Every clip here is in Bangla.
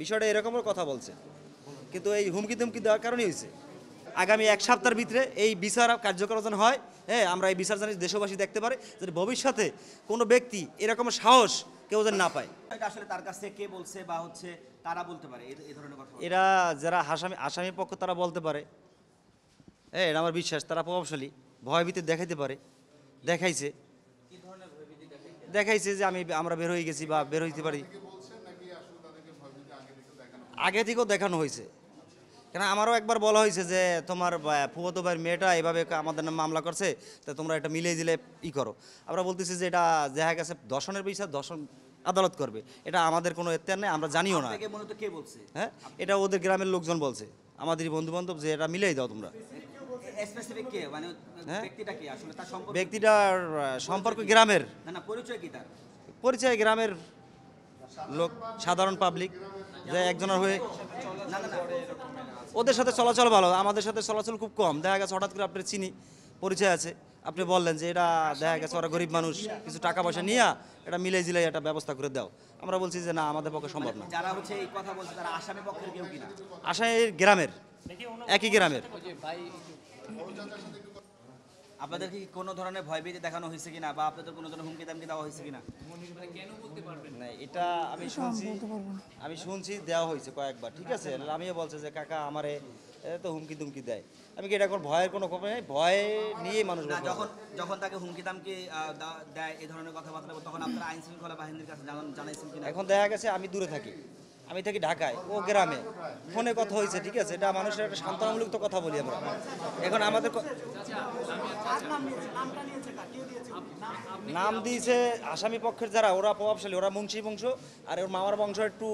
বিষয়টা এরকমের কথা বলছে, কিন্তু এই হুমকি ধুমকি দেওয়ার কারণেই হয়েছে। আগামী এক সপ্তাহের ভিতরে এই বিচার কার্যকর যেন হয়, হ্যাঁ, আমরা এই বিচার জানি দেশবাসী দেখতে পারে যে ভবিষ্যতে কোনো ব্যক্তি এরকম সাহস কেউ যেন না পায়। এটা আসলে তার কাছে কে বলছে বা হচ্ছে তারা বলতে পারে এই ধরনের কথা? এরা যারা আসামি পক্ষ তারা বলতে পারে, হ্যাঁ, এটা আমার বিশ্বাস। তারা প্রভাবশালী, ভয়ভীতি দেখাইতে পারে, দেখাইছে। দেখাইছে যে আমরা বের হয়ে গেছি বা বের হইতে পারি, আগে থেকেও দেখানো হয়েছে। কেন আমারও একবার বলা হয়েছে যে তোমার ফুফাতো ভাইয়ের মেয়েটা এভাবে আমাদের নামে মামলা করছে, তো তোমরা এটা মিলিয়ে দিলে করো। আমরা বলতেছি যে এটা দেখা গেছে দর্শনের বিষয়, দর্শন আদালত করবে, এটা আমাদের কোনো এখতিয়ার নেই, আমরা জানিও না। মূলত কে বলছে? হ্যাঁ, এটা ওদের গ্রামের লোকজন বলছে, আমাদেরই বন্ধু বান্ধব, যে এটা মিলিয়ে দাও তোমরা। স্পেসিফিক কে, মানে হ্যাঁ, ব্যক্তিটা কি আসলে, তার সম্পর্ক? ব্যক্তিটার সম্পর্ক গ্রামের, না পরিচয় কি তার? পরিচয় গ্রামের লোক, সাধারণ পাবলিক, যে একজনের হয়ে না না না ওদের সাথে চলাচল ভালো, আমাদের সাথে চলাচল খুব কম। দেখা গেছে হঠাৎ করে আপনার চিনি, পরিচয় আছে, আপনি বললেন যে এটা দেখা গেছে ওরা গরিব মানুষ, কিছু টাকা পয়সা নিয়ে এটা মিলাই জিলাই একটা ব্যবস্থা করে দাও। আমরা বলছি যে না, আমাদের পক্ষে সম্ভব না। যারা হচ্ছে এই কথা বলছে তারা আসামি পক্ষের কেউ কিনা? আশায় গ্রামের, একই গ্রামের। আপনাদের কি কোনো ধরনের ভয়ভীতি দেখানো হয়েছে কিনা, বা আপনাদের কোনো ধরনের হুমকি দামকি দেওয়া হয়েছে কিনা? না, এটা আমি শুনছি দেওয়া হয়েছে কয়েকবার, ঠিক আছে। আমিও বলছে যে কাকা আমারে তো হুমকি দুমকি দেয়। আমি কি এটা এখন ভয়ের কোনো খবর নেই, ভয় নিয়ে মানুষ না, বসবাস যখন করে। যখন তাকে হুমকি দামকি দেয় এই ধরনের কথাবার্তা, তখন আপনারা আইন শৃঙ্খলা বাহিনীর কাছে জানাইছেন কিনা? এখন দেখা গেছে আমি দূরে থাকি, আমি থাকি ঢাকায়, ও গ্রামে, ফোনে কথা হয়েছে, ঠিক আছে। এটা মানুষের একটা সান্ত্বনামূলক তো কথা বলি আমরা। এখন আমাদের নাম দিয়েছে আসামি পক্ষের যারা, ওরা প্রভাবশালী, ওরা মুন্সি বংশ, আর ওর মামার বংশ একটু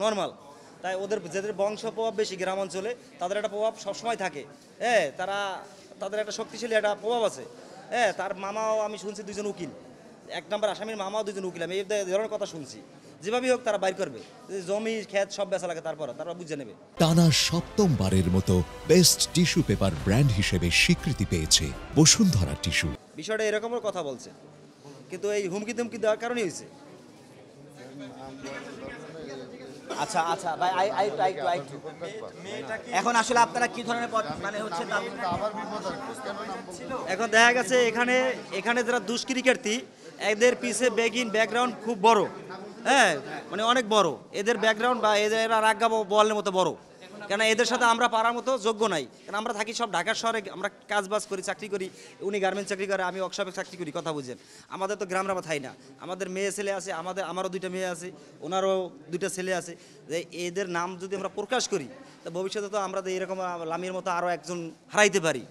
নর্মাল। তাই ওদের যাদের বংশ প্রভাব বেশি গ্রাম অঞ্চলে, তাদের একটা প্রভাব সবসময় থাকে। হ্যাঁ, তাদের একটা শক্তিশালী একটা প্রভাব আছে। হ্যাঁ, তার মামাও আমি শুনছি দুজন উকিল, এক নম্বর আসামির মামাও দুজন উকিল, আমি এই ধরনের কথা শুনছি। যেভাবেই হোক তারা বাইর করবে, জমি ক্ষেত সব বেচা লাগে, তারপর তারা বুঝে নেবে। টানা সপ্তমবারের মতো বেস্ট টিস্যু পেপার ব্র্যান্ড হিসেবে স্বীকৃতি পেয়েছে বসুন্ধরা টিস্যু। বিষয়টা এরকমের কথা বলছে, কিন্তু এই হুমকি ধুমকি দেওয়ার কারণেই হয়েছে। আচ্ছা আচ্ছা ভাই, এখন আসলে আপনারা কি ধরনের মানে হচ্ছে এখন দেখা গেছে এখানে যারা দুষ্কৃতিকারী, এদের পিছে ব্যাকগ্রাউন্ড খুব বড়। হ্যাঁ, মানে অনেক বড় এদের ব্যাকগ্রাউন্ড, বা এদের রাগ্গা বলের মতো বড়। কেন এদের সাথে আমরা পারার মতো যোগ্য নাই, কারণ আমরা থাকি সব ঢাকার শহরে, আমরা কাজবাজ করি, চাকরি করি। উনি গার্মেন্টস চাকরি করে, আমি ওয়ার্কশপে চাকরি করি, কথা বুঝেন। আমাদের তো গ্রামরা থাই না, আমাদের মেয়ে ছেলে আছে, আমারও দুইটা মেয়ে আছে, ওনারও দুইটা ছেলে আছে। যে এদের নাম যদি আমরা প্রকাশ করি, তা ভবিষ্যতে তো আমরা তো এরকম লামির মতো আরও একজন হারাইতে পারি।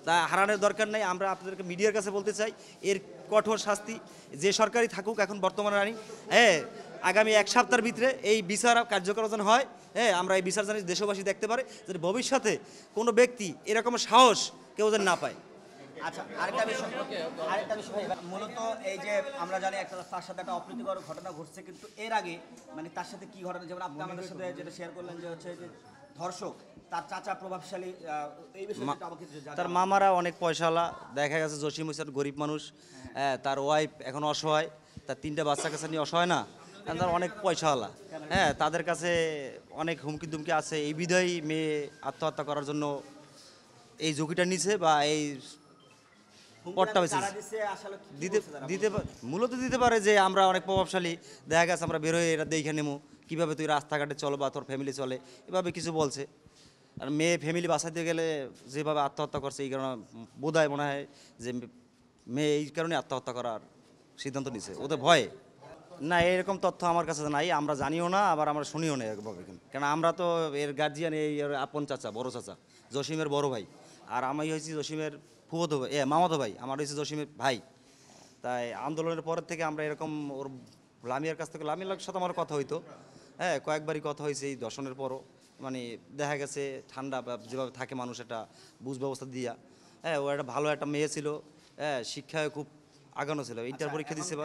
তা হারানোর দরকার নেই। আমরা আপনাদেরকে মিডিয়ার কাছে বলতে চাই, এর কঠোর শাস্তি যে সরকারই থাকুক এখন বর্তমানে রানি, হ্যাঁ, আগামী এক সপ্তাহের ভিতরে এই বিচার কার্যকর যেন হয়, হ্যাঁ, আমরা এই বিচার জানি দেশবাসী দেখতে পারে যে ভবিষ্যতে কোনো ব্যক্তি এরকম সাহস কেউ যেন না পায়। আচ্ছা, আরেকটা বিষয় মূলত এই যে আমরা জানি তার সাথে একটা অপ্রীতিকর ঘটনা ঘটছে, কিন্তু এর আগে মানে তার সাথে কি ঘটনা, যেমন আপনি আমাদের সাথে যেটা শেয়ার করলেন যে হচ্ছে যে ধর্ষক তার চাচা প্রভাবশালী, এই বিষয়ে আমাকে তার মামারা অনেক পয়সাওয়ালা, দেখা গেছে জসিম হোসেন গরিব মানুষ, হ্যাঁ, তার ওয়াইফ এখন অসহায়, তার 3টে বাচ্চা কাছে নিয়ে অসহায় না, তার অনেক পয়সাওয়ালা। হ্যাঁ, তাদের কাছে অনেক হুমকি দুমকি আছে, এই বিধায় মেয়ে আত্মহত্যা করার জন্য এই ঝুঁকিটা নিছে, বা এই পটটা বেশি মূলত দিতে পারে যে আমরা অনেক প্রভাবশালী, দেখা গেছে আমরা বেরোয় এটা দেখে নেবো কীভাবে তুই রাস্তাঘাটে চলো বা তোর ফ্যামিলি চলে, এভাবে কিছু বলছে। আর মেয়ে ফ্যামিলি বাঁচাইতে গেলে যেভাবে আত্মহত্যা করছে, এই কারণে বোধহয় মনে হয় যে মেয়ে এই কারণে আত্মহত্যা করার সিদ্ধান্ত নিছে, ওদের ভয়ে। না, এরকম তথ্য আমার কাছে নাই, আমরা জানিও না, আবার আমরা শুনিও না এরকমভাবে। কেন আমরা তো এর গার্জিয়ান, এই আপন চাচা, বড় চাচা, জসিমের বড় ভাই, আর আমি হয়েছি জসিমের ফুফাতো ভাই, মামাতো ভাই, আমার হয়েছে জসিমের ভাই। তাই আন্দোলনের পরের থেকে আমরা এরকম ওর লামিয়ার কাছ থেকে, লামিয়ার সাথে আমার কথা হইতো, হ্যাঁ, কয়েকবারই কথা হয়েছে এই দর্শনের পরও। মানে দেখা গেছে ঠান্ডা বা যেভাবে থাকে মানুষ, একটা বুঝ ব্যবস্থা দিয়া, হ্যাঁ, ও একটা ভালো একটা মেয়ে ছিল, হ্যাঁ, শিক্ষায় খুব আগানো ছিল, ইন্টার পরীক্ষা দিচ্ছে বা